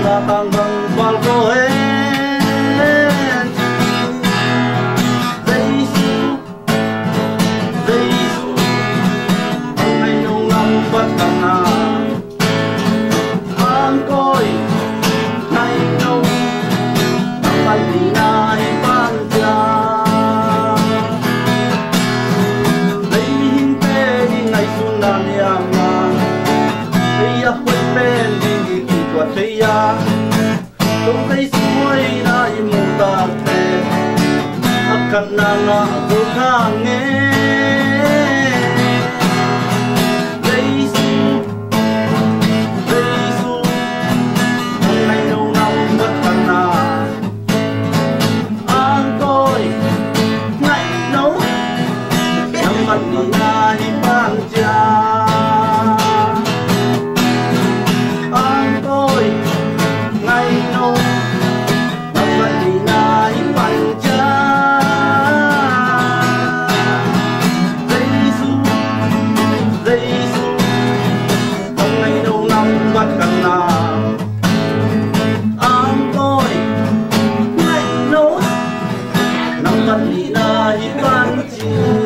la tang bang bal ko en Giêsu ngày nông năm bất tận na an coi ngày nông năm ban đi na ban cha lấy hin pe đi ngày xuân đàn yang ma bây giờ quên bên đi kỳ quạt thấy ya lúc thấy suối na im ta te akan na na tu khang nghe Hãy subscribe cho kênh Ghiền Mì Gõ để không bỏ lỡ những video hấp dẫn.